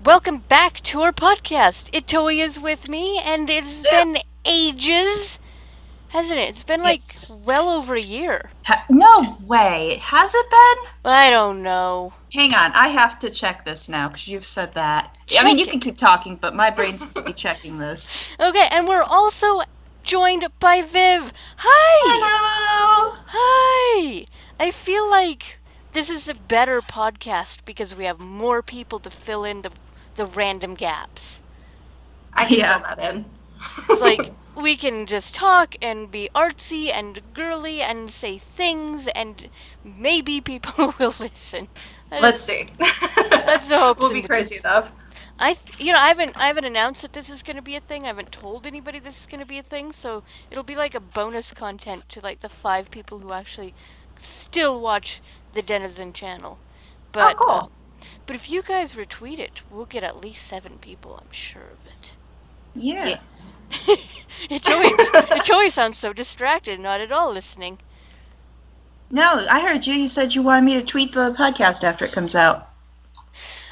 welcome back to our podcast. Itoi is with me, and it's been ages, hasn't it? It's been like Yes. well over a year. No way. Has it been? I don't know. Hang on. I have to check this now because you've said that. I mean, Check you can it. keep talking, but my brain's going to be checking this. Okay, and we're also joined by Viv. Hi! Hello. Hi! I feel like this is a better podcast because we have more people to fill in the random gaps. I can Yeah. fill that in. It's like we can just talk and be artsy and girly and say things, and maybe people will listen. Let's see. That's the hopes We'll and be the crazy dreams. enough. I haven't announced that this is going to be a thing. I haven't told anybody this is going to be a thing, so it'll be like a bonus content to like the 5 people who actually still watch the Denizen channel. But Oh, cool. but if you guys retweet it, we'll get at least 7 people. I'm sure of it. Yeah. Yes. It always sounds so distracted, not at all listening. No, I heard you. You said you wanted me to tweet the podcast after it comes out.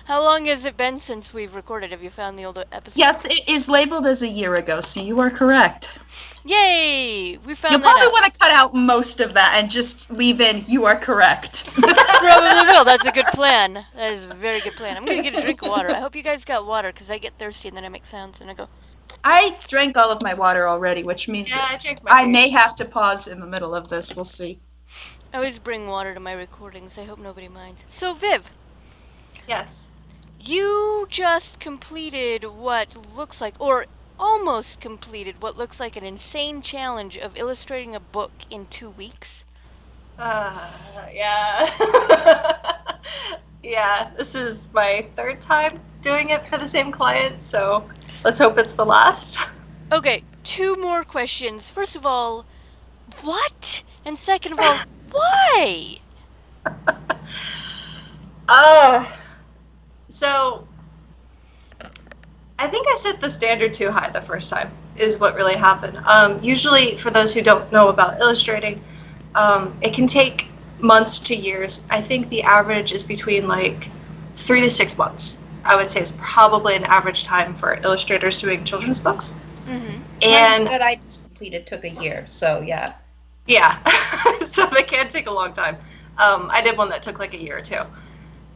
How long has it been since we've recorded? Have you found the old episode? Yes, it is labeled as a year ago, so you are correct. Yay! We found You'll that probably out. want to cut out most of that and just leave in, you are correct. Probably will. That's a good plan. That is a very good plan. I'm gonna get a drink of water. I hope you guys got water, because I get thirsty and then I make sounds and I go, I drank all of my water already, which means Yeah, that I drank my I beer. may have to pause in the middle of this. We'll see. I always bring water to my recordings. I hope nobody minds. So, Viv, Yes. you just completed what looks like, or almost completed what looks like an insane challenge of illustrating a book in 2 weeks. Yeah. Yeah, this is my third time doing it for the same client, so let's hope it's the last. Okay, 2 more questions. First of all, what? And second of all, why? So I think I set the standard too high the first time, is what really happened. Usually, for those who don't know about illustrating, it can take months to years. I think the average is between like 3 to 6 months. I would say is probably an average time for illustrators doing children's books. Mm-hmm. And Mine that I just completed took a year, so yeah. yeah, so they can take a long time. I did one that took like a year or two.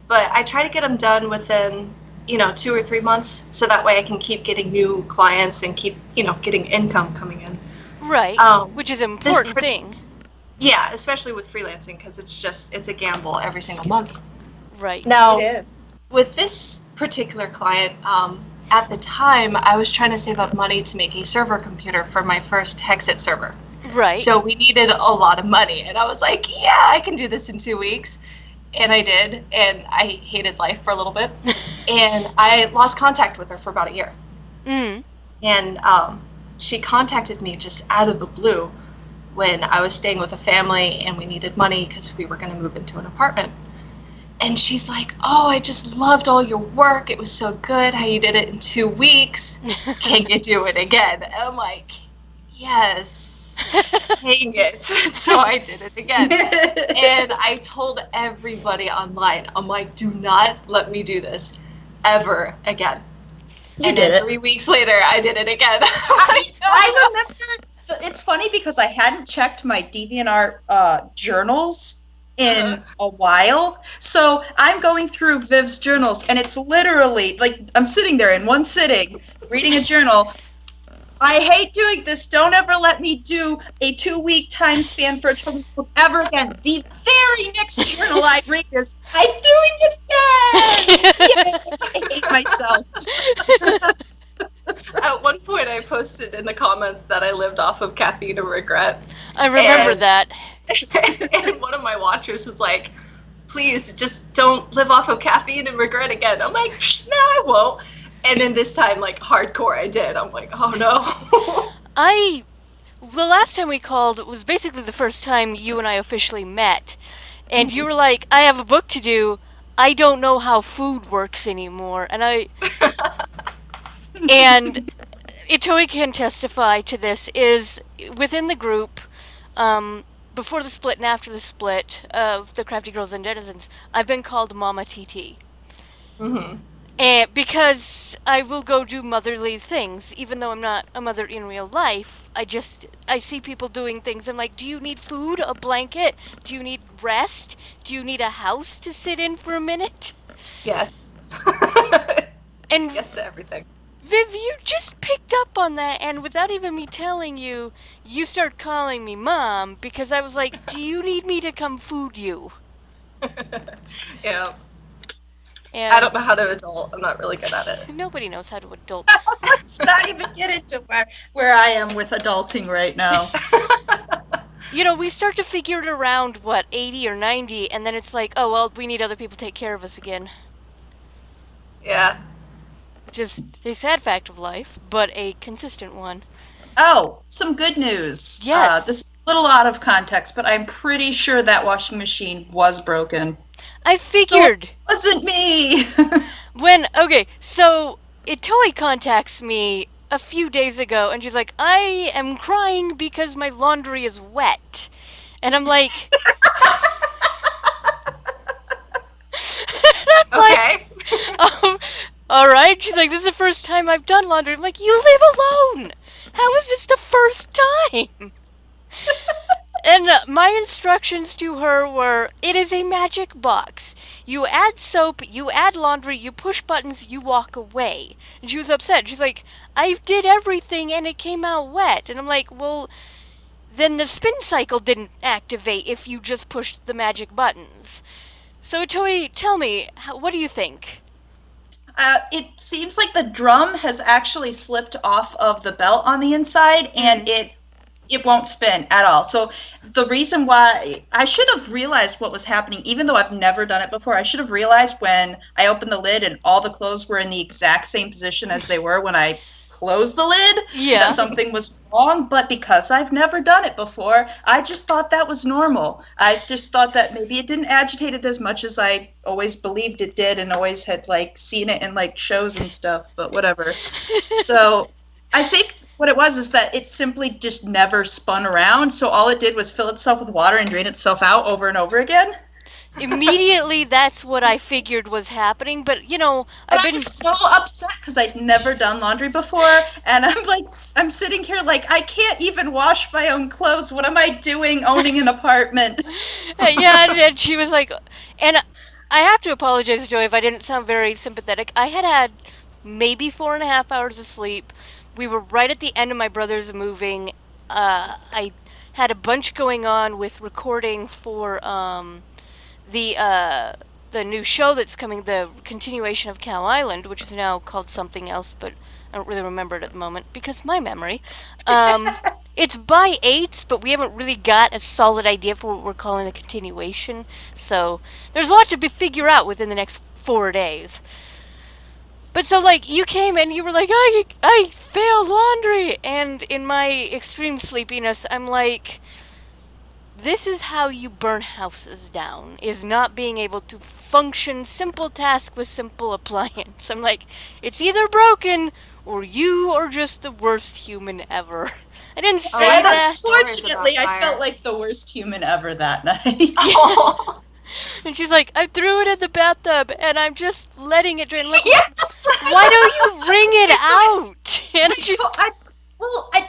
But I try to get them done within, 2 or 3 months, so that way I can keep getting new clients and keep, getting income coming in. Right, Um, which is an important thing. Yeah, especially with freelancing, because it's a gamble every single month. Right. Now, It is. with this particular client, at the time, I was trying to save up money to make a server computer for my first Hexit server. Right. So we needed a lot of money, and I was like, yeah, I can do this in 2 weeks. And I did, and I hated life for a little bit. And I lost contact with her for about a year. Mm. And she contacted me just out of the blue when I was staying with a family and we needed money because we were going to move into an apartment. And she's like, oh, I just loved all your work. It was so good how you did it in 2 weeks. Can you do it again? And I'm like, yes. Dang it. So I did it again. And I told everybody online, I'm like, do not let me do this ever again. You And did then it. 3 weeks later, I did it again. I remember. It's funny because I hadn't checked my DeviantArt journals in a while. So I'm going through Viv's journals, and it's literally like I'm sitting there in one sitting reading a journal. I hate doing this. Don't ever let me do a 2-week time span for a children's book ever again. The very next journal I read is, I'm doing this again! Yes! I hate myself. At one point, I posted in the comments that I lived off of caffeine and regret. I remember And- that. And one of my watchers was like, please just don't live off of caffeine and regret again. I'm like, no, I won't. And then this time, like, hardcore, I did. I'm like, oh no. The last time we called was basically the first time you and I officially met. And you were like, I have a book to do. I don't know how food works anymore. And Itoi can testify to this, is within the group, before the split and after the split of the Crafty Girls and Denizens, I've been called Mama TT. Mm-hmm. And because I will go do motherly things, even though I'm not a mother in real life, I see people doing things. I'm like, do you need food, a blanket? Do you need rest? Do you need a house to sit in for a minute? Yes. And Yes to everything. Viv, you just picked up on that, and without even me telling you, you start calling me mom because I was like, do you need me to come food you? Yeah. I And don't know how to adult. I'm not really good at it. nobody knows how to adult. Let's not even get into where I am with adulting right now. You know, we start to figure it around, what, 80 or 90, and then it's like, oh, well, we need other people to take care of us again. Yeah. Which is a sad fact of life, but a consistent one. Oh, some good news. Yes. This is a little out of context, but I'm pretty sure that washing machine was broken. I figured. So it wasn't me. So Itoi contacts me a few days ago, and she's like, I am crying because my laundry is wet. And I'm like, Okay. um, all right. She's like, this is the first time I've done laundry. I'm like, you live alone. How is this the first time? And my instructions to her were, it is a magic box. You add soap, you add laundry, you push buttons, you walk away. And she was upset. She's like, I did everything and it came out wet. And I'm like, well, then the spin cycle didn't activate if you just pushed the magic buttons. So, Toei, tell me, what do you think? It seems like the drum has actually slipped off of the belt on the inside, and it won't spin at all. So the reason why I should have realized what was happening, even though I've never done it before, I should have realized when I opened the lid and all the clothes were in the exact same position as they were when I closed the lid, that something was wrong. But because I've never done it before, I just thought that was normal. I just thought that maybe it didn't agitate it as much as I always believed it did and always had like seen it in like shows and stuff, but whatever. So I think what it was is that it simply just never spun around. So all it did was fill itself with water and drain itself out over and over again. Immediately, that's what I figured was happening. But, you know, I was so upset because I'd never done laundry before. And I'm sitting here like, I can't even wash my own clothes. What am I doing owning an apartment? Yeah, and she was like, and I have to apologize, Joey, if I didn't sound very sympathetic. I had maybe 4.5 hours of sleep. We were right at the end of my brother's moving. I had a bunch going on with recording for the new show that's coming, the continuation of Cow Island, which is now called something else, but I don't really remember it at the moment because my memory. It's by 8s, but we haven't really got a solid idea for what we're calling the continuation. So there's a lot to figure out within the next 4 days. But so, like, you came and you were like, I failed laundry. And in my extreme sleepiness, I'm like, this is how you burn houses down, is not being able to function simple task with simple appliance. I'm like, it's either broken or you are just the worst human ever. I didn't say that. Unfortunately, I felt like the worst human ever that night. Oh. And she's like, I threw it in the bathtub and I'm just letting it drain. Like, Yes! why don't you wring it out? And she's,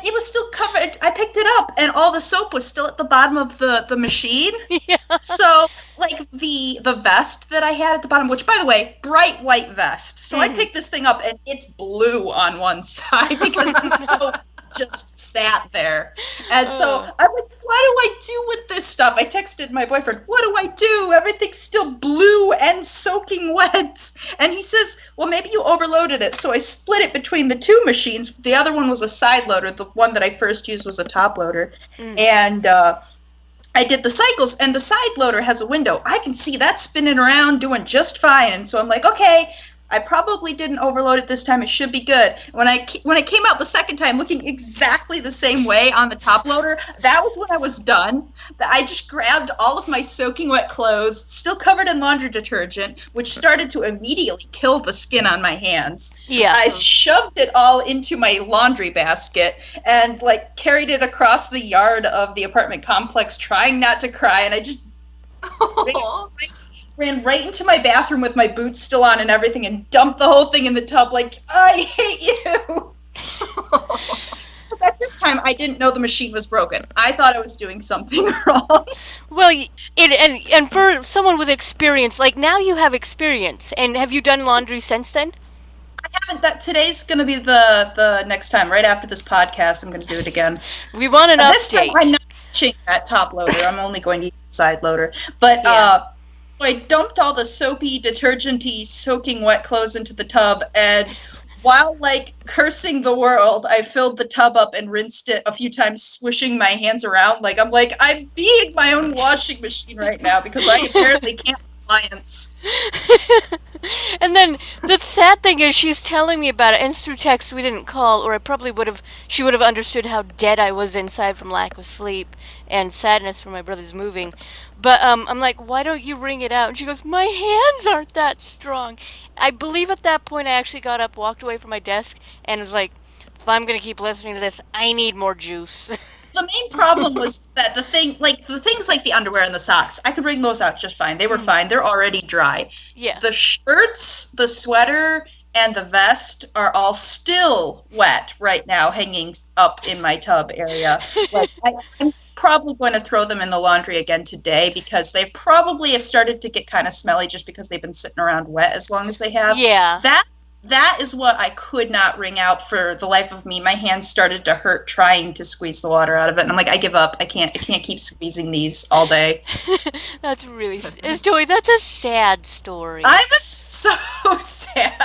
It was still covered. I picked it up, and all the soap was still at the bottom of the machine. yeah. So, like, the vest that I had at the bottom, which, by the way, bright white vest. So I picked this thing up, and it's blue on one side because the soap just sat there. And so I'm like, what do I do with this stuff? I texted my boyfriend, what do I do? Everything's still blue and soaking wet. And he says, well, maybe you overloaded it. So I split it between the two machines. The other one was a side loader. The one that I first used was a top loader. And I did the cycles, and the side loader has a window. I can see that spinning around doing just fine. So I'm like, okay, I probably didn't overload it this time. It should be good. When it came out the second time, looking exactly the same way on the top loader, that was when I was done. I just grabbed all of my soaking wet clothes, still covered in laundry detergent, which started to immediately kill the skin on my hands. Yeah. I shoved it all into my laundry basket and like carried it across the yard of the apartment complex, trying not to cry. And I just ran right into my bathroom with my boots still on and everything and dumped the whole thing in the tub like, I hate you. But at this time, I didn't know the machine was broken. I thought I was doing something wrong. Well, and for someone with experience, like now you have experience, and have you done laundry since then? That today's going to be the next time. Right after this podcast, I'm going to do it again. We want an This time, update. I'm not touching that top loader. I'm only going to use the side loader. But Yeah. so I dumped all the soapy, detergenty, soaking wet clothes into the tub, and while like cursing the world, I filled the tub up and rinsed it a few times, swishing my hands around. I'm being my own washing machine right now because I apparently can't compliance. And then the sad thing is she's telling me about it, and it's through text. We didn't call, or I probably would have. She would have understood how dead I was inside from lack of sleep and sadness for my brother's moving. But I'm like, why don't you wring it out? And she goes, my hands aren't that strong. I believe at that point I actually got up, walked away from my desk, and was like, if I'm gonna keep listening to this, I need more juice. The main problem was that the things like the underwear and the socks, I could bring those out just fine. They were fine. They're already dry. Yeah. The shirts, the sweater, and the vest are all still wet right now, hanging up in my tub area. I'm probably going to throw them in the laundry again today because they probably have started to get kind of smelly just because they've been sitting around wet as long as they have. Yeah. That is what I could not wring out for the life of me. My hands started to hurt trying to squeeze the water out of it, and I'm like, I give up. I can't keep squeezing these all day. That's really Joey. That's a sad story. I was so sad.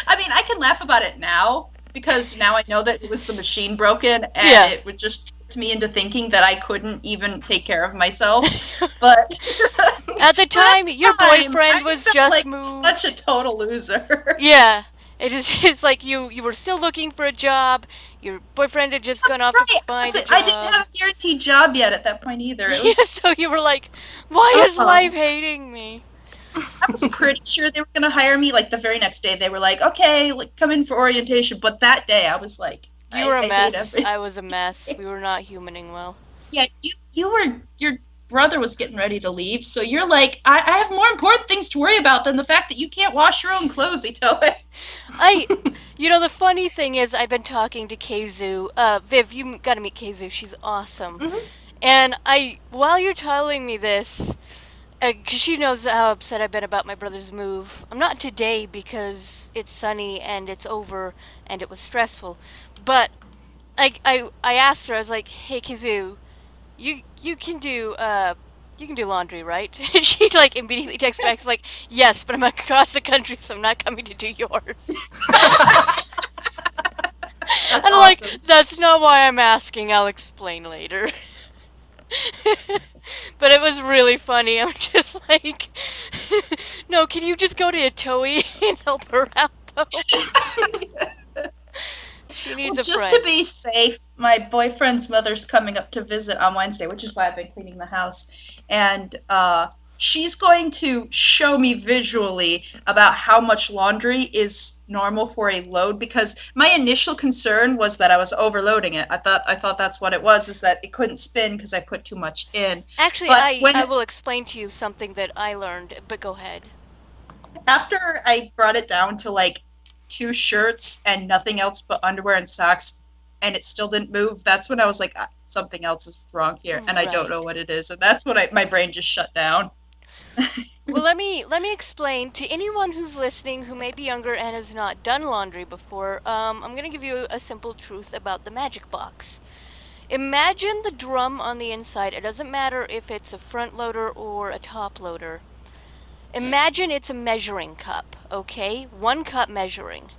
I mean, I can laugh about it now because now I know that it was the machine broken, and it would just tricked me into thinking that I couldn't even take care of myself. But At the time, your boyfriend I was felt just like moved. such a total loser. Yeah, it's like you were still looking for a job. Your boyfriend had just gone off to find a job. I didn't have a guaranteed job yet at that point either. It was, Yeah, so you were like, why is life hating me? I was pretty sure they were going to hire me. Like the very next day, they were like, "Okay, like come in for orientation." But that day, I was like, You were a hate mess. everything. I was a mess. We were not humaning well. Yeah, your brother was getting ready to leave, so you're like, I have more important things to worry about than the fact that you can't wash your own clothes, Itoe. The funny thing is, I've been talking to Keizu. Viv, you got to meet Keizu. She's awesome. Mhm. And while you're telling me this, because she knows how upset I've been about my brother's move. I'm not today because it's sunny and it's over and it was stressful. But I asked her. I was like, "Hey, Keizu, you can do laundry, right?" And she like immediately texts back, like, "Yes, but I'm across the country, so I'm not coming to do yours." And I'm like, "That's not why I'm asking. I'll explain later." But it was really funny. I'm just like, no, can you just go to Itoe and help her out, though? She needs a Just friend. to be safe, my boyfriend's mother's coming up to visit on Wednesday, which is why I've been cleaning the house. And she's going to show me visually about how much laundry is normal for a load, because my initial concern was that I was overloading it. I thought that's what it was, is that it couldn't spin because I put too much in. Actually, But I will explain to you something that I learned, but go ahead. After I brought it down to like 2 shirts and nothing else but underwear and socks, and it still didn't move, that's when I was like, something else is wrong here, and I don't know what it is. And that's when my brain just shut down. Well, let me explain to anyone who's listening who may be younger and has not done laundry before. I'm gonna give you a simple truth about the magic box. Imagine the drum on the inside. It doesn't matter if it's a front loader or a top loader. Imagine it's a measuring cup, okay? 1 cup measuring.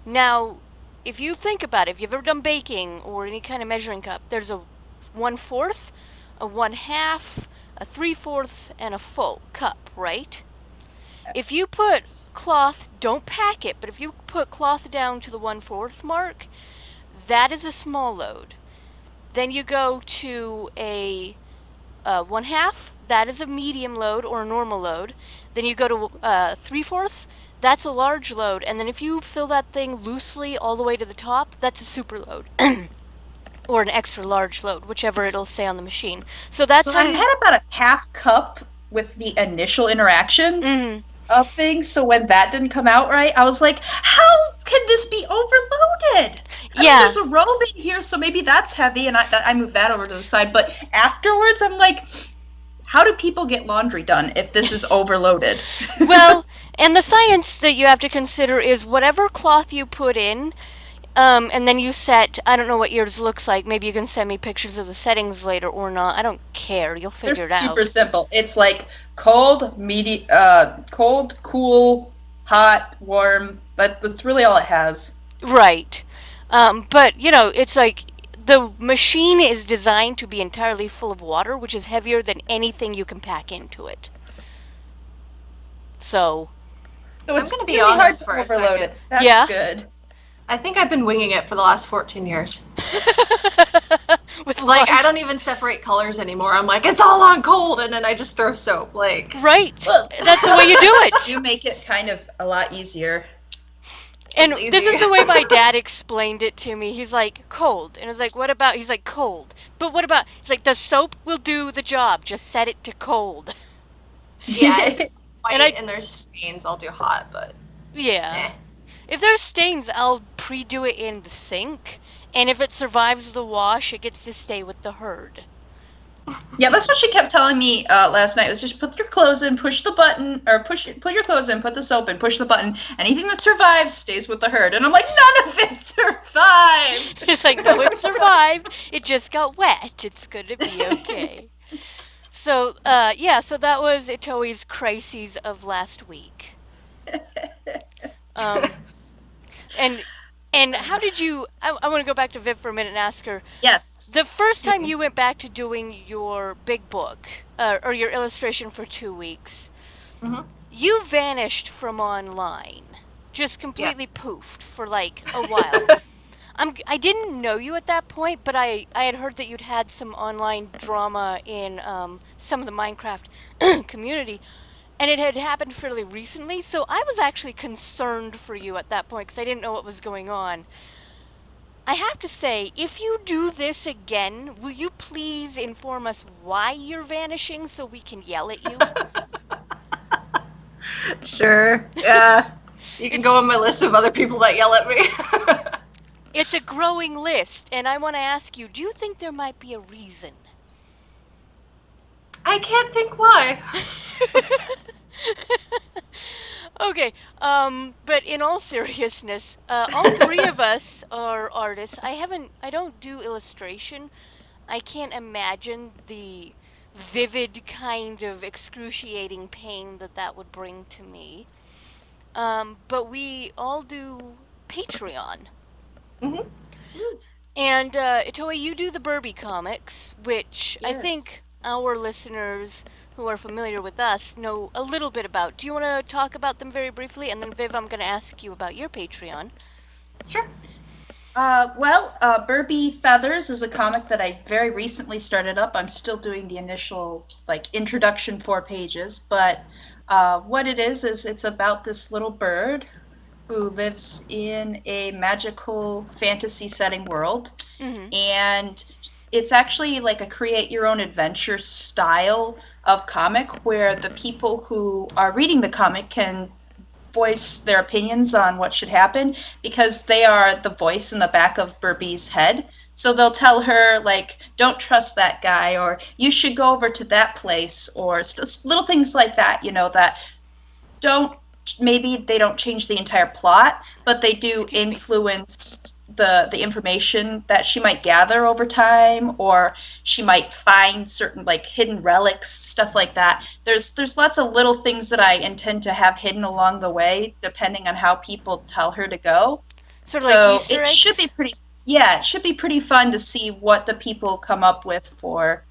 Now, if you think about it, if you've ever done baking or any kind of measuring cup, there's a 1/4, a 1/2, a 3/4, and a full cup, right? If you put cloth, don't pack it, but if you put cloth down to the 1/4 mark, that is a small load. Then you go to a 1/2, that is a medium load or a normal load. Then you go to 3/4, that's a large load. And then if you fill that thing loosely all the way to the top, that's a super load. Or an extra large load, whichever it'll say on the machine. So that's So how I had about a 1/2 cup with the initial interaction Mm. of things. So when that didn't come out right, I was like, how can this be overloaded? I mean, Yeah. there's a robe in here, so maybe that's heavy, and I moved that over to the side. But afterwards, I'm like, how do people get laundry done if this is overloaded? Well, and the science that you have to consider is whatever cloth you put in, and then you set. I don't know what yours looks like. Maybe you can send me pictures of the settings later or not. I don't care. You'll They're figure it super out. simple. It's like cold, cold, cool, hot, warm. That's really all it has. Right. But, it's like the machine is designed to be entirely full of water, which is heavier than anything you can pack into it. So, So I'm it's gonna be really hard honest to for a overload second. it. That's Yeah. good. I think I've been winging it for the last 14 years. with Like, I laundry- don't even separate colors anymore. I'm like, it's all on cold, and then I just throw soap. Like, Right. Well, That's the way you do you it. make it kind of a lot easier. And lazy. this is the way my dad explained it to me. He's like, cold. And I was like, what about? He's like, cold. But what about? He's like, the soap will do the job. Just set it to cold. yeah, if it's white And and, I- there's stains, I'll do hot, but Yeah. eh. If there's stains, I'll pre-do it in the sink. And if it survives the wash, it gets to stay with the herd. Yeah, that's what she kept telling me last night. Was just put your clothes in, push the button, or put your clothes in, put the soap in, push the button. Anything that survives stays with the herd. And I'm like, none of it survived. It's like, no, it survived. It just got wet. It's gonna be okay. So, so that was Itoi's crises of last week. Um, and how did you? I want to go back to Viv for a minute and ask her. Yes. The first time you went back to doing your big book or your illustration for 2 weeks, Mhm. you vanished from online, just completely poofed for like a while. I didn't know you at that point, but I had heard that you'd had some online drama in some of the Minecraft community, and it had happened fairly recently. So I was actually concerned for you at that point because I didn't know what was going on. I have to say, if you do this again, will you please inform us why you're vanishing so we can yell at you? Sure. Yeah. You can It's- go on my list of other people that yell at me. It's a growing list, and I want to ask you, do you think there might be a reason? I can't think why. Okay, but in all seriousness, all three of us are artists. I don't do illustration. I can't imagine the vivid kind of excruciating pain that would bring to me. But we all do Patreon. Mhm. And Itoe, you do the Burby comics, which I Yes. think our listeners who are familiar with us know a little bit about. Do you want to talk about them very briefly? And then, Viv, I'm going to ask you about your Patreon. Sure. Burby Feathers is a comic that I very recently started up. I'm still doing the initial, introduction 4 pages, but what it is it's about this little bird who lives in a magical fantasy setting world, Mm-hmm. and it's actually like a create-your-own-adventure style of comic where the people who are reading the comic can voice their opinions on what should happen because they are the voice in the back of Burby's head. So they'll tell her, don't trust that guy, or you should go over to that place, or little things like that, that maybe they don't change the entire plot, but they do Excuse me. influence the information that she might gather over time, or she might find certain hidden relics, stuff like that. There's lots of little things that I intend to have hidden along the way, depending on how people tell her to go. Sort of So like Easter it eggs? should be it should be pretty fun to see what the people come up with for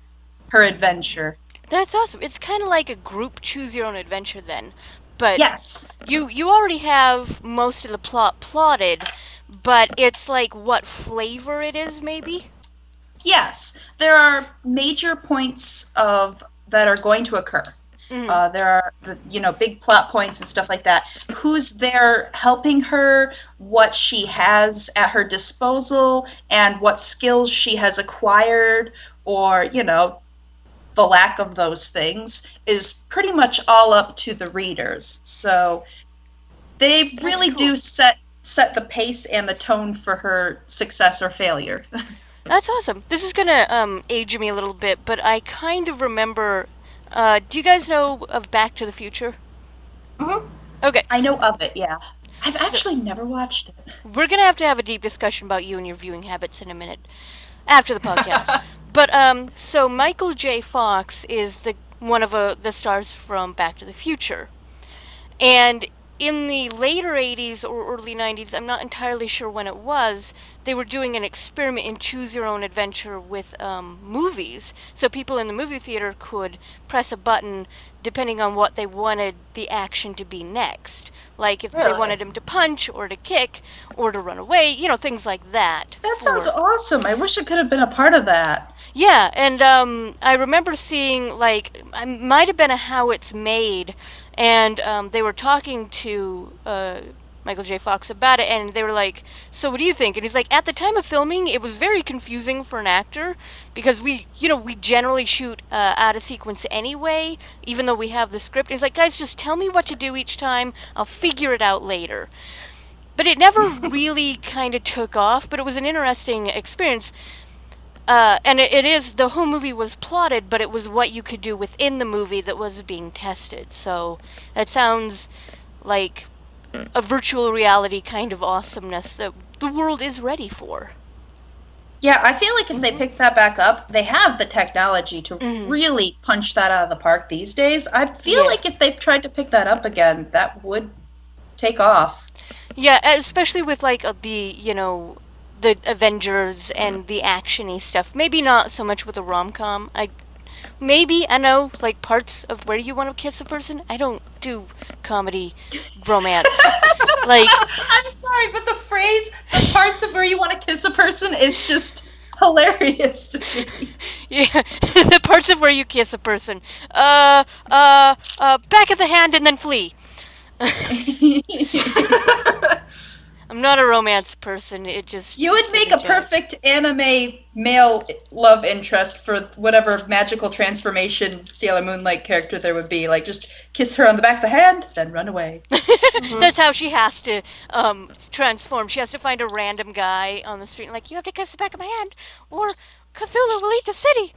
her adventure. That's awesome. It's kind of like a group choose your own adventure then. But Yes. you already have most of the plot plotted, but it's like what flavor it is, maybe? Yes, there are major points that are going to occur. Mhm. There are big plot points and stuff like that. Who's there helping her? What she has at her disposal, and what skills she has acquired, or the lack of those things is pretty much all up to the readers. So they really cool. do set the pace and the tone for her success or failure. That's awesome. This is gonna age me a little bit, but I kind of remember. Do you guys know of Back to the Future? Hmm. Okay, I know of it, yeah. I've So- actually never watched it. we're gonna have to have a deep discussion about you and your viewing habits in a minute after the podcast. But so Michael J. Fox is the one of the stars from Back to the Future. And in the later 80s or early 90s, I'm not entirely sure when it was, they were doing an experiment in choose your own adventure with movies. So people in the movie theater could press a button depending on what they wanted the action to be next. Like if they Really? wanted him to punch or to kick or to run away, things like that. That sounds awesome. I wish I could have been a part of that. Yeah, and I remember seeing, like, it might have been a How It's Made, and they were talking to Michael J. Fox about it, and they were like, so what do you think? And he's like, at the time of filming, it was very confusing for an actor, because we generally shoot out of sequence anyway, even though we have the script. He's like, guys, just tell me what to do each time, I'll figure it out later. But it never really kind of took off, but it was an interesting experience. And it is, the whole movie was plotted, but it was what you could do within the movie that was being tested. So that sounds like a virtual reality kind of awesomeness that the world is ready for. Yeah, I feel like if they pick that back up, they have the technology to really punch that out of the park these days. I feel Yeah. like if they tried to pick that up again, that would take off. Yeah, especially with like the Avengers and the actiony stuff. Maybe not so much with a rom-com. I know like parts of Where You Want to Kiss a Person. I don't do comedy romance. Like, I'm sorry, but the parts of Where You Want to Kiss a Person is just hilarious to me. yeah, the parts of Where You Kiss a Person. Back of the hand and then flee. I'm not a romance person. It just You would make a perfect anime male love interest for whatever magical transformation Sailor Moon-like character there would be. Like, just kiss her on the back of the hand, then run away. That's how she has to transform. She has to find a random guy on the street and like, you have to kiss the back of my hand, or Cthulhu will eat the city.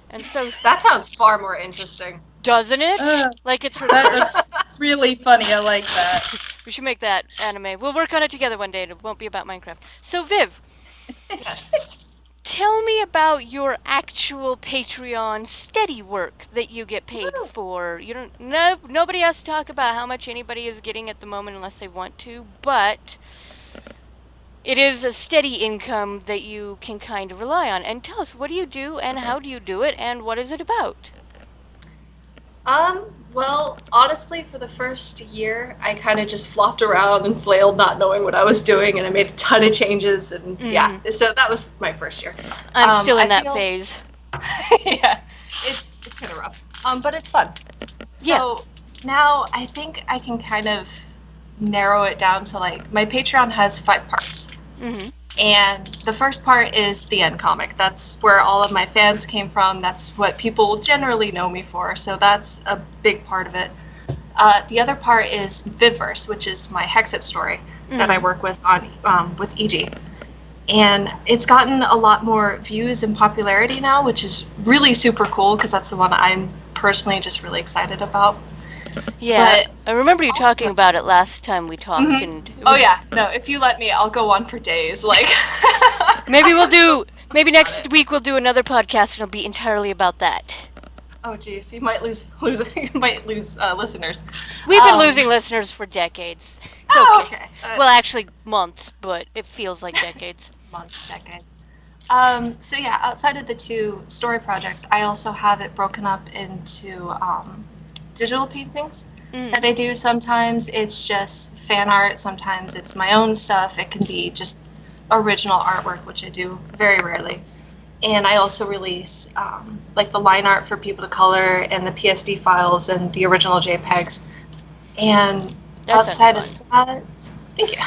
And so, That sounds far more interesting. doesn't it? Like it's her That curse. is really funny. I like that. We should make that anime. We'll work on it together one day, and it won't be about Minecraft. So, Viv, Yes. tell me about your actual Patreon steady work that you get paid for. You don't. No, nobody has to talk about how much anybody is getting at the moment unless they want to, but it is a steady income that you can kind of rely on. And tell us, what do you do, and how do you do it, and what is it about? Well, honestly, for the first year, I kind of just flopped around and flailed, not knowing what I was doing, and I made a ton of changes, and yeah, so that was my first year. I'm still in I that feel- phase. Yeah, it's kind of rough, but it's fun. Yeah. So now I think I can kind of narrow it down to like my Patreon has 5 parts. Mm-hmm. And the first part is the end comic. That's where all of my fans came from. That's what people generally know me for. So that's a big part of it. The other part is Vivverse, which is my Hexit story that I work with on with EG. And it's gotten a lot more views and popularity now, which is really super cool because that's the one I'm personally just really excited about. Yeah, But I remember you talking also- about it last time we talked, and it Oh was- yeah, no, if you let me, I'll go on for days. Like maybe next week we'll do another podcast and it'll be entirely about that. Oh geez, you might lose listeners. We've been losing listeners for decades. It's Oh, okay. okay. Well, actually months, but it feels like decades. Months, decades. So yeah, outside of the 2 story projects, I also have it broken up into digital paintings that I do. Sometimes it's just fan art, sometimes it's my own stuff. It can be just original artwork, which I do very rarely. And I also release like the line art for people to color and the PSD files and the original JPEGs. And That outside sounds of that, thank you.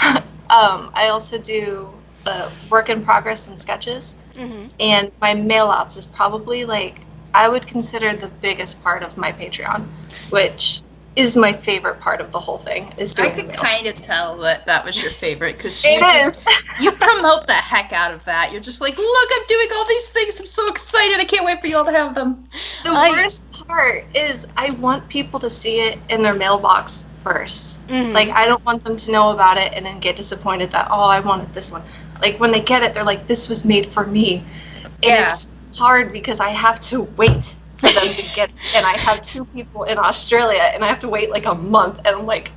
I also do the work in progress and sketches. Mm-hmm. And my mail outs is probably like I would consider the biggest part of my Patreon, which is my favorite part of the whole thing, is I doing the could mail. kind of tell that was your favorite because It is. you promote the heck out of that. You're just like, look, I'm doing all these things. I'm so excited. I can't wait for you all to have them. The worst part is I want people to see it in their mailbox first. Mhm. Like, I don't want them to know about it and then get disappointed that, oh, I wanted this one. Like, when they get it, they're like, this was made for me. And Yeah. it's hard because I have to wait for them to get it. And I have 2 people in Australia, and I have to wait like a month. And I'm like,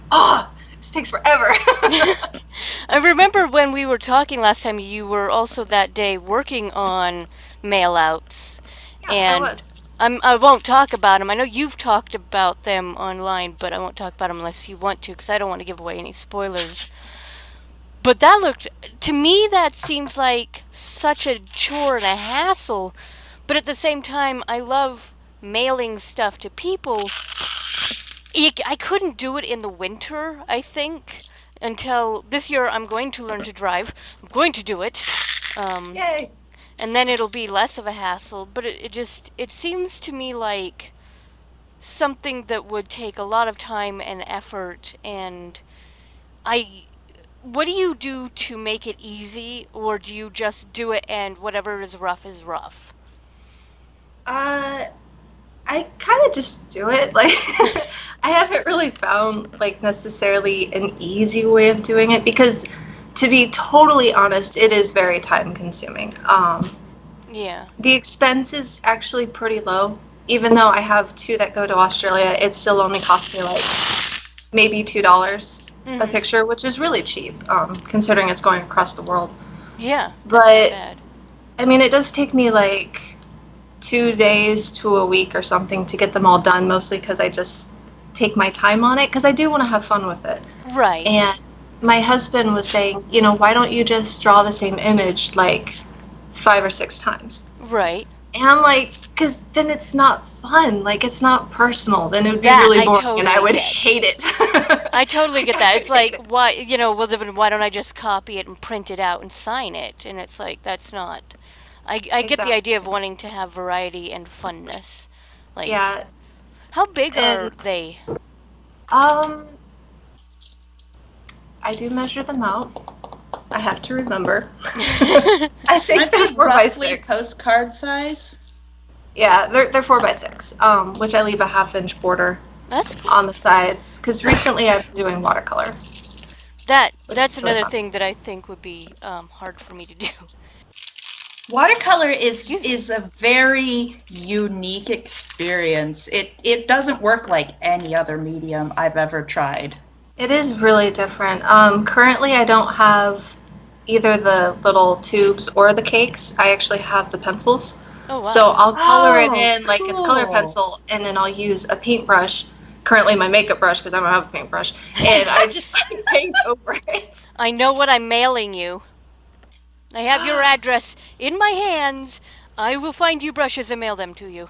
this takes forever. I remember when we were talking last time, you were also that day working on mail-outs. I And was. I won't talk about them. I know you've talked about them online, but I won't talk about them unless you want to, because I don't want to give away any spoilers. But that looked, to me, that seems like such a chore and a hassle. But at the same time, I love mailing stuff to people. I couldn't do it in the winter, I think, until this year I'm going to learn to drive. I'm going to do it. Yay. And then it'll be less of a hassle. But it seems to me like something that would take a lot of time and effort. And what do you do to make it easy, or do you just do it and whatever is rough is rough? I kind of just do it. Like, I haven't really found, like, necessarily an easy way of doing it because, to be totally honest, it is very time consuming. Yeah. The expense is actually pretty low. Even though I have 2 that go to Australia, it still only costs me, like, maybe $2 a picture, which is really cheap, considering it's going across the world. Yeah. That's But, not bad. I mean, it does take me, like, 2 days to a week or something to get them all done, mostly because I just take my time on it because I do want to have fun with it. Right. And my husband was saying, why don't you just draw the same image like 5 or 6 times? Right. And I'm like, because then it's not fun. Like, it's not personal. Then it would be That really I boring and I totally would get. hate it. I totally get that. It's I hate like, it. why, well, then why don't I just copy it and print it out and sign it? And it's like, that's not. I get the Exactly. idea of wanting to have variety and funness. Like, Yeah. how big are And- they? I do measure them out. I have to remember. I think Aren't they're they 4 by roughly 6. postcard size? Yeah, they're 4 by 6. Which I leave a 1/2-inch border That's cool. on the sides because recently I've been doing watercolor. That's is really another fun. thing that I think would be hard for me to do. Watercolor is Excuse me. is a very unique experience. It doesn't work like any other medium I've ever tried. It is really different. Currently, I don't have either the little tubes or the cakes. I actually have the pencils. Oh, wow. So I'll color it Oh, in like it's color cool. pencil, and then I'll use a paintbrush. Currently, my makeup brush because I don't have a paintbrush, and I just like, paint over it. I know what I'm mailing you. I have your address in my hands. I will find you brushes and mail them to you.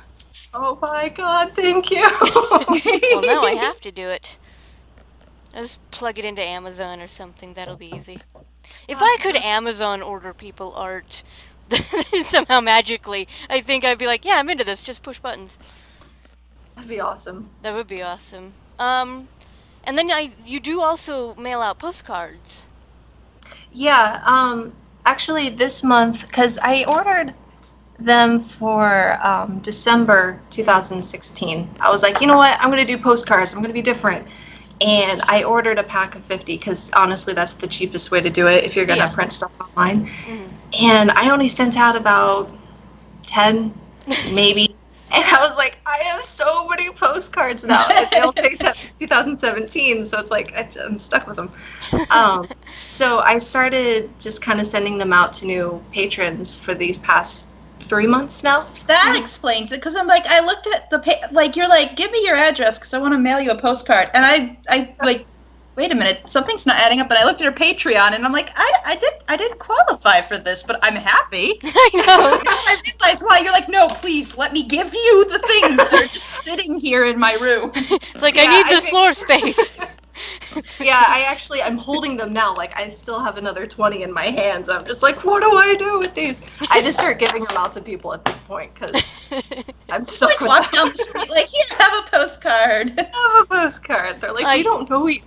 Oh my god! Thank you. Well, now I have to do it. I'll just plug it into Amazon or something. That'll be easy. If I could Amazon order people art somehow magically, I think I'd be like, yeah, I'm into this. Just push buttons. That'd be awesome. That would be awesome. And then you do also mail out postcards. Yeah. Actually, this month, because I ordered them for December 2016. I was like, you know what? I'm going to do postcards. I'm going to be different. And I ordered a pack of 50 because honestly, that's the cheapest way to do it if you're going to Yeah. print stuff online. Mhm. And I only sent out about 10, maybe. And I was like, I have so many postcards now. And they all take that 2017, so it's like I'm stuck with them. So I started just kind of sending them out to new patrons for these past 3 months now. That explains it, because I'm like, I looked at the you're like, give me your address because I want to mail you a postcard, and I like, wait a minute, something's not adding up. And I looked at her Patreon, and I'm like, I didn't qualify for this, but I'm happy. I know. I realized why. You're like, no, please let me give you the things that are just sitting here in my room. It's like, Yeah, I need I the think- floor space. Yeah, I'm holding them now. Like, I still have another 20 in my hands. I'm just like, what do I do with these? I just start giving them out to people at this point because I'm Just stuck like with walk them. down the street, like, here, have a postcard. I have a postcard. They're like, we don't know you.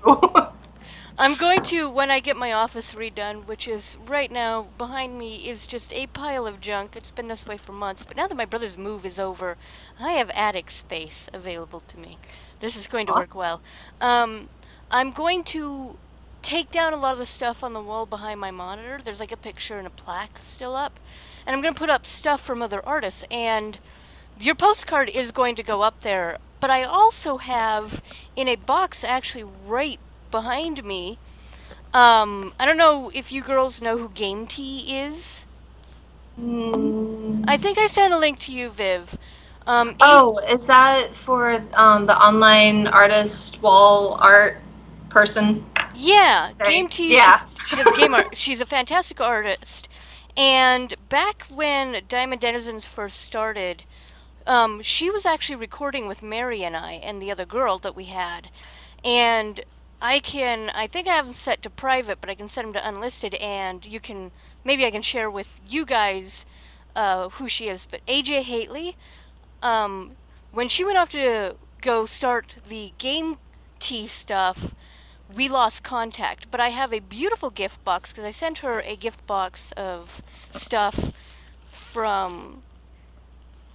I'm going to, when I get my office redone, which is right now behind me, is just a pile of junk. It's been this way for months, but now that my brother's move is over, I have attic space available to me. This is going to work well. Um, I'm going to take down a lot of the stuff on the wall behind my monitor. There's like a picture and a plaque still up. And I'm going to put up stuff from other artists. And your postcard is going to go up there. But I also have in a box actually right behind me. I don't know if you girls know who Game Tea is. I think I sent a link to you, Viv. Oh, is that for the online artist wall art person? Yeah, Okay. Game Tea. Yeah. She does game art. She's a fantastic artist. And back when Diamond Denizens first started, she was actually recording with Mary and I and the other girl that we had. And I think I have them set to private, but I can set them to unlisted, and maybe I can share with you guys who she is. But AJ Hately, um, when she went off to go start the Game Tea stuff, we lost contact. But I have a beautiful gift box because I sent her a gift box of stuff from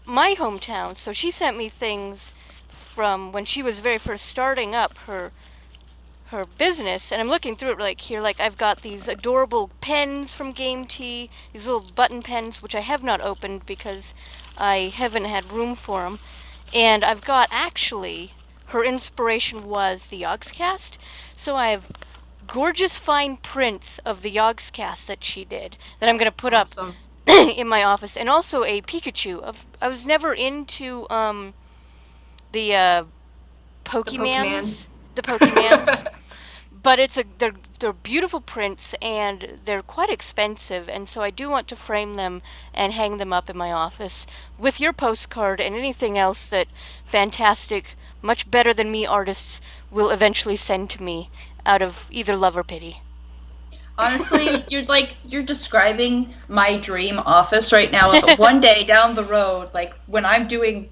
my hometown. So she sent me things from when she was very first starting up her business, and I'm looking through it like here, like I've got these adorable pens from Game Tea, these little button pens which I have not opened because I haven't had room for them, and I've got actually her inspiration was the Yogscast, so I have gorgeous fine prints of the Yogscast that she did that I'm going to put Awesome. up in my office, and also a Pikachu. I was never into the Pokemans. The Pokemans. But they're beautiful prints and they're quite expensive, and so I do want to frame them and hang them up in my office with your postcard and anything else that fantastic, much better than me artists will eventually send to me out of either love or pity. Honestly, you're describing my dream office right now. One day down the road, like when I'm doing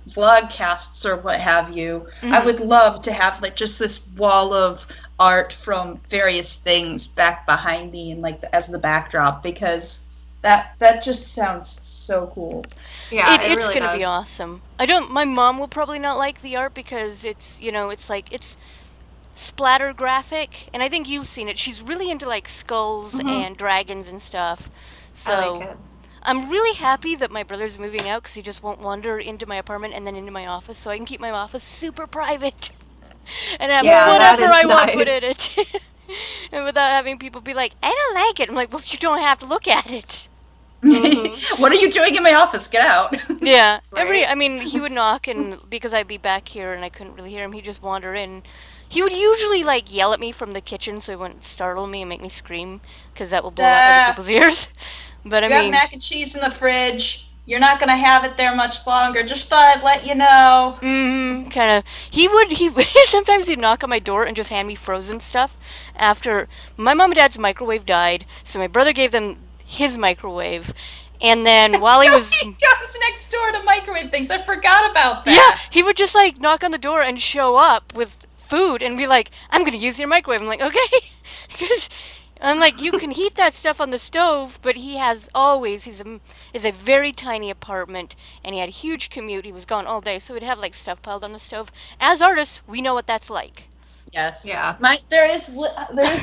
vlogcasts or what have you, I would love to have like just this wall of art from various things back behind me and like as the backdrop, because that just sounds so cool. Yeah, It's really gonna be does. awesome. My mom will probably not like the art because it's splatter graphic, and I think you've seen it. She's really into like skulls and dragons and stuff. I like So it. I'm really happy that my brother's moving out because he just won't wander into my apartment and then into my office, so I can keep my office super private and have Yeah, that whatever is I want put nice. in it, and without having people be like, "I don't like it." I'm like, "Well, you don't have to look at it." What are you doing in my office? Get out. Yeah, Right. I mean, he would knock, and because I'd be back here and I couldn't really hear him, he'd just wander in. He would usually like yell at me from the kitchen, so he wouldn't startle me and make me scream, because that will blow out other people's ears. But I You have mean, mac and cheese in the fridge. You're not gonna have it there much longer. Just thought I'd let you know. kind of. He sometimes he'd knock on my door and just hand me frozen stuff. After my mom and dad's microwave died, so my brother gave them his microwave, and then while he So was he goes next door to microwave things. I forgot about yeah, that. he would just like knock on the door and show up with food and be like, "I'm gonna use your microwave." I'm like, "Okay," because I'm like, you can heat that stuff on the stove, but he has always is a very tiny apartment, and he had a huge commute. He was gone all day, so he'd have like stuff piled on the stove. As artists, we know what that's like. Yes. Yeah. There is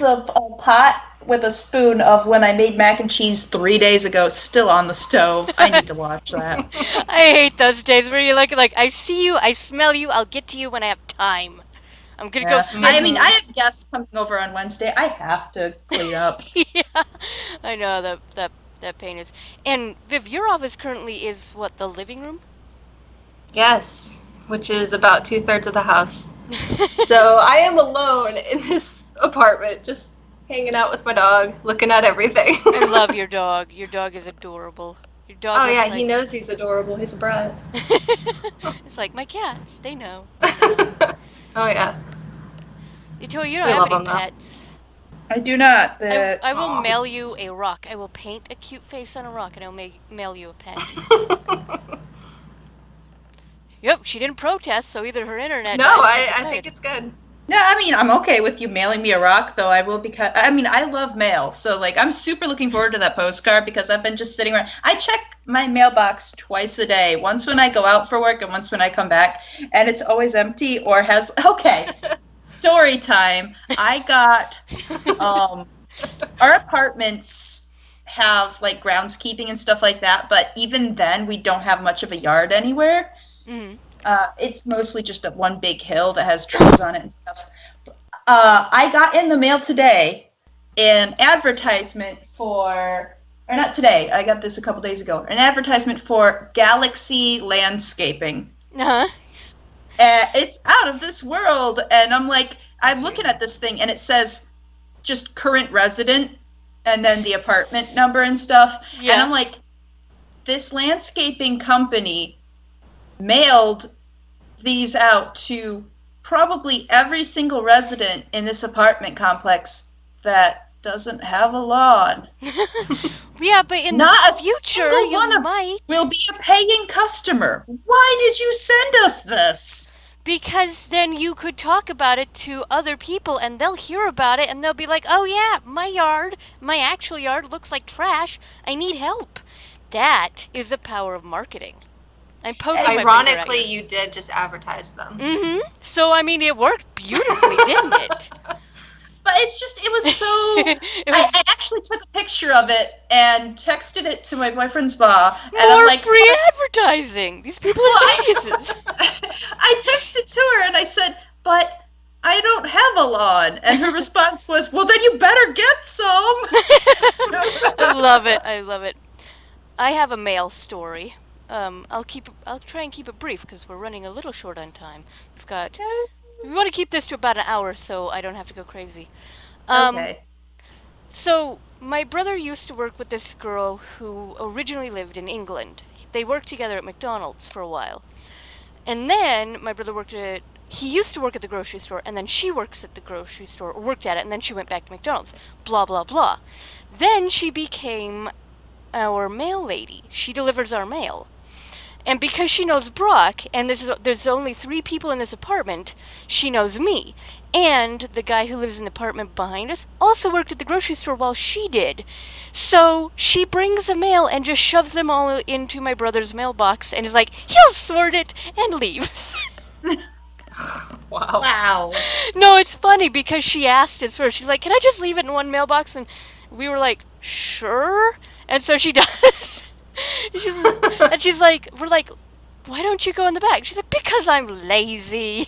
a pot with a spoon of when I made mac and cheese 3 days ago, still on the stove. I need to watch that. I hate those days where you're like, I see you, I smell you, I'll get to you when I have time. I'm gonna go Yeah. sit. I mean, I have guests coming over on Wednesday. I have to clean up. Yeah, I know that pain is. And Viv, your office currently is what, the living room? Yes, which is about 2/3 of the house. So I am alone in this apartment, just hanging out with my dog, looking at everything. I love your dog. Your dog is adorable. Your dog. Oh is yeah, like, he knows he's adorable. He's a brat. It's like my cats. They know. Oh yeah. Ito, you don't We have love any them though. pets. I do not. I will Aw. mail you a rock. I will paint a cute face on a rock and I'll mail you a pet. Yep, she didn't protest, so either her internet No, died or she's I think excited. it's good. No, I mean, I'm okay with you mailing me a rock, though I will because I mean, I love mail. So like I'm super looking forward to that postcard because I've been just sitting around. I check my mailbox twice a day. Once when I go out for work and once when I come back, and it's always empty or has okay. Story time. I got our apartments have like groundskeeping and stuff like that, but even then we don't have much of a yard anywhere. Mm-hmm. It's mostly just one big hill that has trees on it and stuff. I got in the mail today an advertisement for, or not today, I got this a couple days ago, an advertisement for Galaxy Landscaping. Uh-huh. It's out of this world, and I'm like, I'm looking at this thing, and it says just current resident, and then the apartment number and stuff, Yeah. and I'm like, this landscaping company mailed these out to probably every single resident in this apartment complex that doesn't have a lawn. Yeah, but in Not the a future, single you one of might. us will be a paying customer. Why did you send us this? Because then you could talk about it to other people and they'll hear about it and they'll be like, oh yeah, my actual yard looks like trash. I need help. That is the power of marketing. I'm poking my finger at Ironically, you. you did just advertise them. Mm-hmm. So, I mean, it worked beautifully, didn't it? But it's just, it was so... It was I actually took a picture of it and texted it to my boyfriend's bar. And more I'm like, free advertising. These people are geniuses. I texted to her and I said, but I don't have a lawn. And her response was, well, then you better get some. I love it. I love it. I have a mail story. I'll try and keep it brief because we're running a little short on time. We want to keep this to about an hour so I don't have to go crazy. Okay. So, my brother used to work with this girl who originally lived in England. They worked together at McDonald's for a while. And then my brother he used to work at the grocery store, and then she works at the grocery store, or worked at it, and then she went back to McDonald's. Blah, blah, blah. Then she became our mail lady. She delivers our mail. And because she knows Brock, and there's only 3 people in this apartment, she knows me. And the guy who lives in the apartment behind us also worked at the grocery store while she did. So she brings the mail and just shoves them all into my brother's mailbox and is like, he'll sort it, and leaves. Wow. Wow. No, it's funny because she asked it first. She's like, can I just leave it in one mailbox? And we were like, sure. And so she does. She's like, we're like, why don't you go in the back? She's like, because I'm lazy.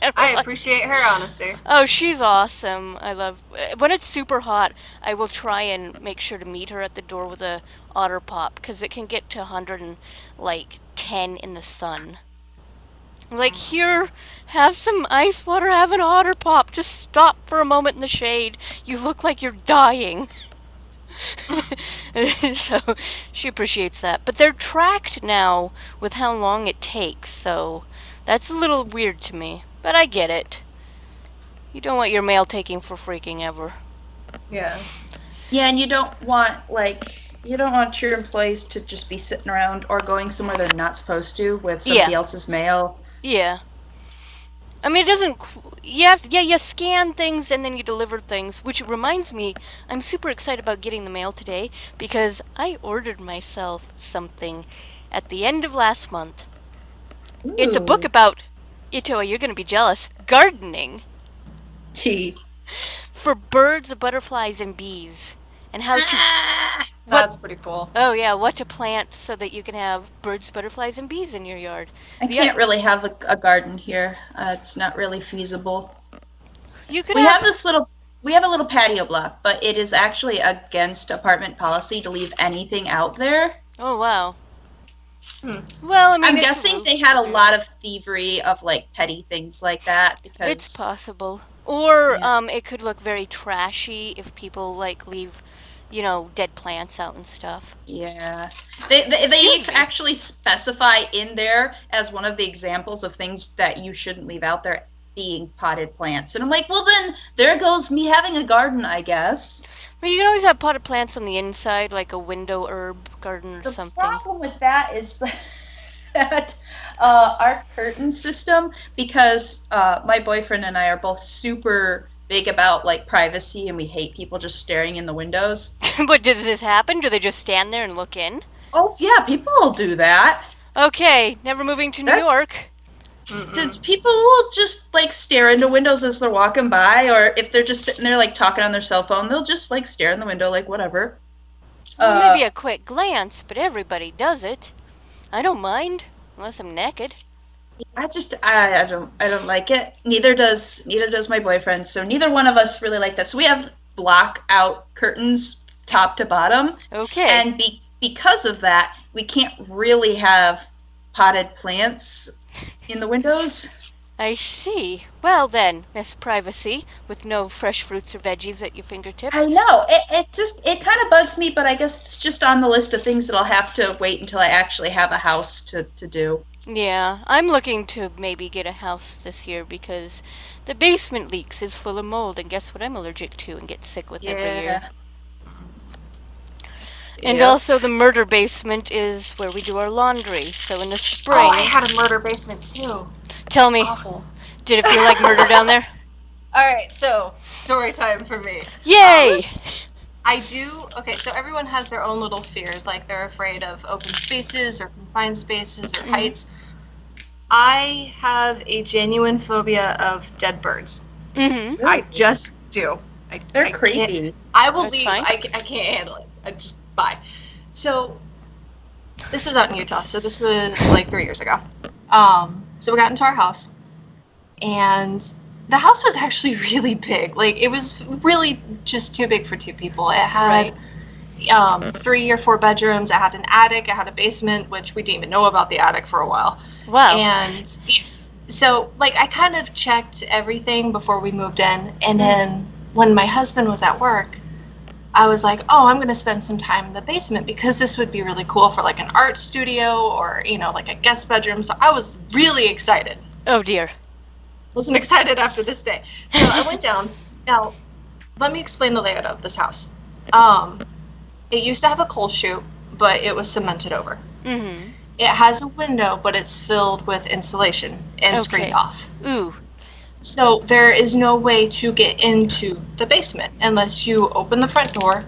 And we're I like, appreciate her honesty. oh, she's awesome. I love when it's super hot. I will try and make sure to meet her at the door with a otter pop because it can get to 110 in the sun. I'm like, here, have some ice water, have an otter pop. Just stop for a moment in the shade. You look like you're dying. So she appreciates that. But they're tracked now with how long it takes, so that's a little weird to me. But I get it. You don't want your mail taking for freaking ever. Yeah. Yeah, and you don't want your employees to just be sitting around or going somewhere they're not supposed to with somebody else's mail. Yeah. I mean, it doesn't. You scan things and then you deliver things, which reminds me, I'm super excited about getting the mail today because I ordered myself something at the end of last month. Ooh. It's a book about, Ito, you're going to be jealous, gardening Gee. for birds, butterflies, and bees. And how to. That's pretty cool. Oh, yeah, what to plant so that you can have birds, butterflies, and bees in your yard. I can't really have a garden here. It's not really feasible. You could We have a little patio block, but it is actually against apartment policy to leave anything out there. Oh, wow. Hmm. Well, I mean, I'm it's guessing rules they to had a do. lot of thievery of like petty things like that because It's possible. Or Yeah. it could look very trashy if people like leave, dead plants out and stuff. Yeah, they Excuse me. actually specify in there as one of the examples of things that you shouldn't leave out there. being potted plants. And I'm like, well, then there goes me having a garden, I guess. But you can always have potted plants on the inside, like a window herb garden or The something. problem with that is that our curtain system, because my boyfriend and I are both super big about like privacy and we hate people just staring in the windows. But does this happen? Do they just stand there and look in? Oh, yeah, people will do that. Okay, never moving to New That's York. People will just like stare into windows as they're walking by, or if they're just sitting there like talking on their cell phone, they'll just like stare in the window like whatever. Well, maybe a quick glance, but everybody does it. I don't mind, unless I'm naked. I don't like it. Neither does my boyfriend. So neither one of us really like that. So we have block out curtains top to bottom, Okay. and because of that, we can't really have potted plants in the windows. I see. Well then, Miss Privacy, with no fresh fruits or veggies at your fingertips. I know. It kind of bugs me, but I guess it's just on the list of things that I'll have to wait until I actually have a house to do. Yeah, I'm looking to maybe get a house this year because the basement leaks is full of mold, and guess what I'm allergic to and get sick with every year. And Yep. also the murder basement is where we do our laundry. So in the spring, Oh, I had a murder basement too. tell me, Awful. did it feel like murder down there? All right, so story time for me. Yay! I do. Okay, so everyone has their own little fears. Like they're afraid of open spaces or confined spaces or heights. I have a genuine phobia of dead birds. Mm-hmm. I just do. They're I creepy. can't- I will That's leave. fine. I can't handle it. I just bye. So this was out in Utah. So this was like 3 years ago. So we got into our house, and the house was actually really big. Like it was really just too big for two people. It had 3 or 4 bedrooms. It had an attic. It had a basement, which we didn't even know about the attic for a while. Wow. And so, like, I kind of checked everything before we moved in. And then when my husband was at work, I was like, oh, I'm going to spend some time in the basement because this would be really cool for, like, an art studio or, like a guest bedroom. So I was really excited. Oh dear. Wasn't excited after this day. So I went down. Now, let me explain the layout of this house. It used to have a coal chute, but it was cemented over. Mm-hmm. It has a window, but it's filled with insulation and screened off. Ooh. So there is no way to get into the basement unless you open the front door,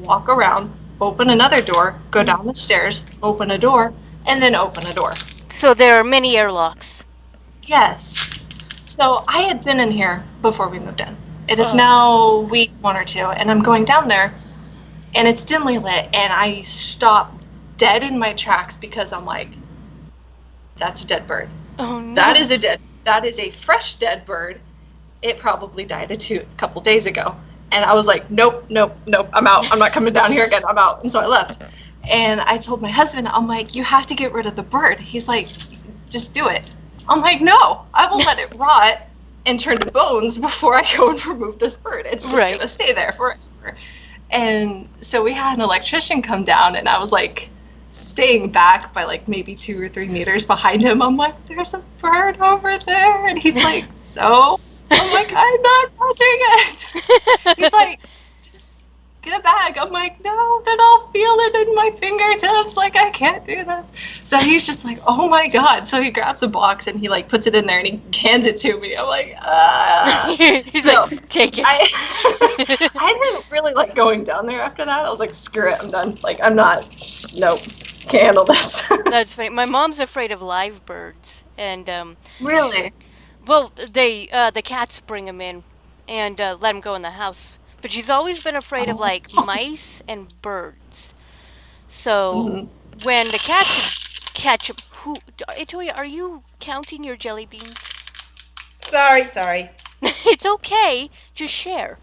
walk around, open another door, go down the stairs, open a door, and then open a door. So there are many airlocks. Yes. So I had been in here before we moved in. It is Oh. now week 1 or 2, and I'm going down there, and it's dimly lit, and I stop dead in my tracks because I'm like, that's a dead bird. Oh no. That is a fresh dead bird. It probably died a couple days ago. And I was like, nope, I'm out. I'm not coming down here again. I'm out. And so I left. And I told my husband, I'm like, you have to get rid of the bird. He's like, just do it. I'm like, no, I will let it rot and turn to bones before I go and remove this bird. It's just Right. going to stay there forever. And so we had an electrician come down, and I was like, staying back by like maybe 2 or 3 meters behind him. I'm like, there's a bird over there. And he's like, so? I'm like, I'm not touching it. He's like, just get a bag. I'm like, no, then I'll feel it in my fingertips. Like, I can't do this. So he's just like, oh my God. So he grabs a box and he like puts it in there and he hands it to me. I'm like, He's So, like, take it. I didn't really like going down there after that. I was like, screw it, I'm done. Like, I'm not, nope, can't handle this. That's funny. My mom's afraid of live birds, and Really? well, the cats bring them in and let them go in the house. But she's always been afraid of like mice and birds. So when the cats catch 'em- who? Itoya, are you counting your jelly beans? Sorry. It's okay. Just share.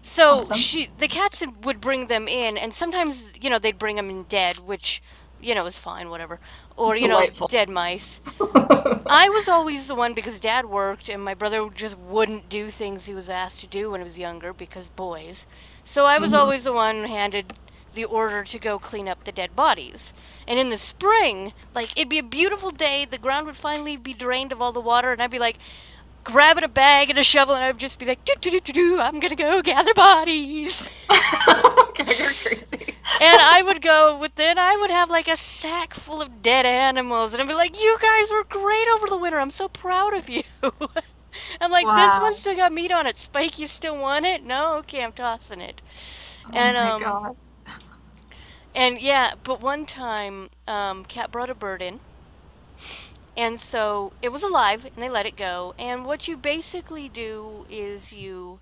So Awesome. the cats would bring them in, and sometimes they'd bring them in dead, which is fine, whatever. Or Delightful. dead mice. I was always the one because Dad worked, and my brother just wouldn't do things he was asked to do when he was younger because boys. So I was always the one handed the order to go clean up the dead bodies. And in the spring, like, it'd be a beautiful day, the ground would finally be drained of all the water, and I'd be like, grabbing a bag and a shovel, and I'd just be like, I'm gonna go gather bodies. Okay, you're crazy. And I would go within, I would have like a sack full of dead animals, and I'd be like, you guys were great over the winter, I'm so proud of you. I'm like, this Wow. one still got meat on it. Spike, you still want it? No? Okay, I'm tossing it. Oh And, my god. and yeah, but one time, Cat brought a bird in, and so it was alive, and they let it go. And what you basically do is you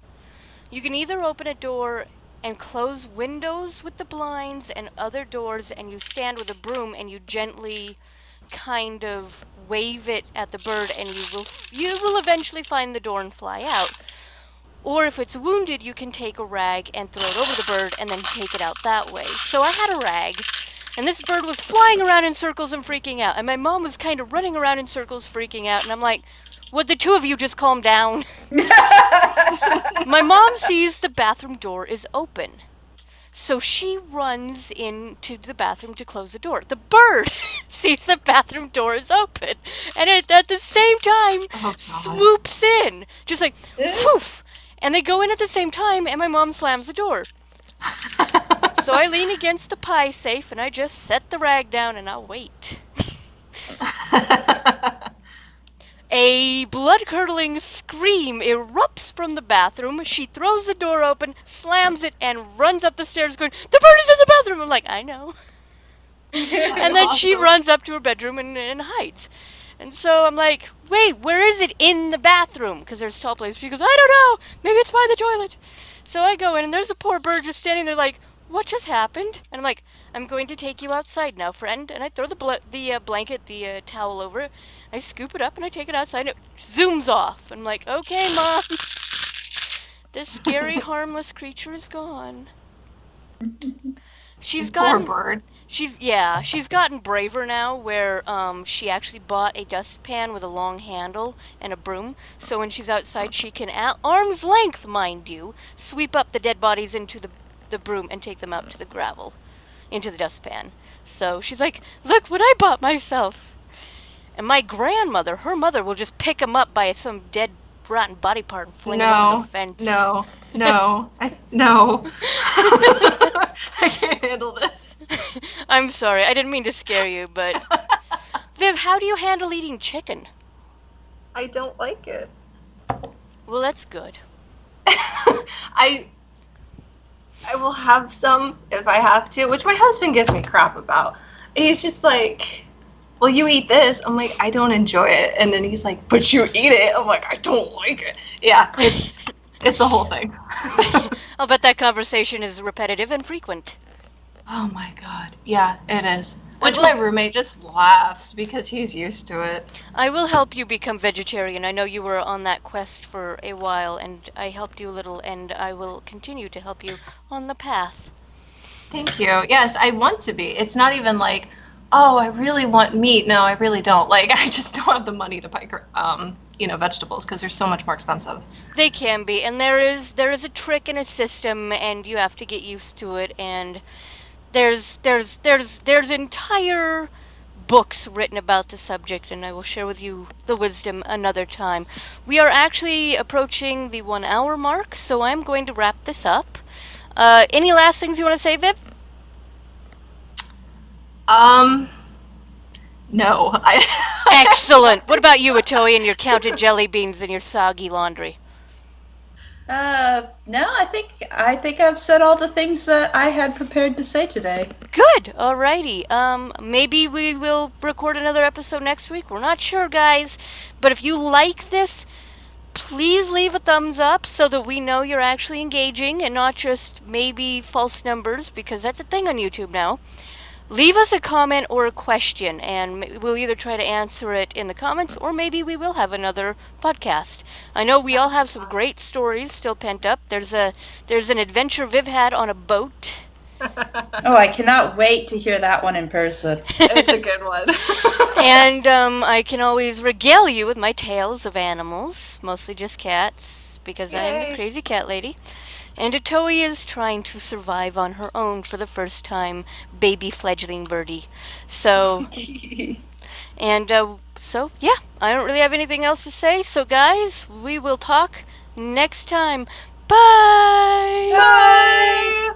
can either open a door and close windows with the blinds and other doors, and you stand with a broom and you gently kind of wave it at the bird, and you will eventually find the door and fly out. Or if it's wounded, you can take a rag and throw it over the bird and then take it out that way. So I had a rag, and this bird was flying around in circles and freaking out. And my mom was kind of running around in circles, freaking out. And I'm like, would the two of you just calm down? My mom sees the bathroom door is open. So she runs into the bathroom to close the door. The bird sees the bathroom door is open. And it, at the same time, Oh god. swoops in. Just like, whoof! And they go in at the same time, and my mom slams the door. So I lean against the pie safe, and I just set the rag down, and I'll wait. A blood-curdling scream erupts from the bathroom. She throws the door open, slams it, and runs up the stairs going, the bird is in the bathroom! I'm like, I know. And then she Awesome. runs up to her bedroom and hides. And so I'm like, wait, where is it in the bathroom? Because there's tall places. She goes, I don't know. Maybe it's by the toilet. So I go in, and there's a poor bird just standing there like, what just happened? And I'm like, I'm going to take you outside now, friend. And I throw the blanket, the towel over it. I scoop it up, and I take it outside, and it zooms off. And I'm like, okay, Mom. This scary, harmless creature is gone. She's Poor gotten bird. she's gotten braver now where she actually bought a dustpan with a long handle and a broom. So when she's outside she can at arm's length, mind you, sweep up the dead bodies into the broom and take them out to the gravel, into the dustpan. So she's like, "Look what I bought myself." And my grandmother, her mother will just pick them up by some dead rotten body part and fling them over No. the fence. No. No. No. I can't handle this. I'm sorry. I didn't mean to scare you, but Viv, how do you handle eating chicken? I don't like it. Well, that's good. I will have some if I have to, which my husband gives me crap about. He's just like, well, you eat this. I'm like, I don't enjoy it. And then he's like, but you eat it. I'm like, I don't like it. Yeah, it's a whole thing. I'll bet that conversation is repetitive and frequent. Oh my god. Yeah, it is. Which will- my roommate just laughs because he's used to it. I will help you become vegetarian. I know you were on that quest for a while, and I helped you a little, and I will continue to help you on the path. Thank you. Yes, I want to be. It's not even like, oh, I really want meat. No, I really don't. Like, I just don't have the money to buy, vegetables because they're so much more expensive. They can be, and there is a trick and a system, and you have to get used to it. And there's entire books written about the subject, and I will share with you the wisdom another time. We are actually approaching the 1 hour mark, so I'm going to wrap this up. Any last things you want to say, Viv? No. Excellent. What about you, Atoy, and your counted jelly beans and your soggy laundry? No, I think I've said all the things that I had prepared to say today. Good. Alrighty. Maybe we will record another episode next week. We're not sure, guys. But if you like this, please leave a thumbs up so that we know you're actually engaging and not just maybe false numbers, because that's a thing on YouTube now. Leave us a comment or a question, and we'll either try to answer it in the comments, or maybe we will have another podcast. I know we all have some great stories still pent up. There's an adventure Viv had on a boat. Oh, I cannot wait to hear that one in person. It's a good one. And I can always regale you with my tales of animals, mostly just cats, because I'm the Yay. crazy cat lady. And Atoe is trying to survive on her own for the first time, baby fledgling birdie. So, and so, yeah, I don't really have anything else to say. So, guys, we will talk next time. Bye! Bye!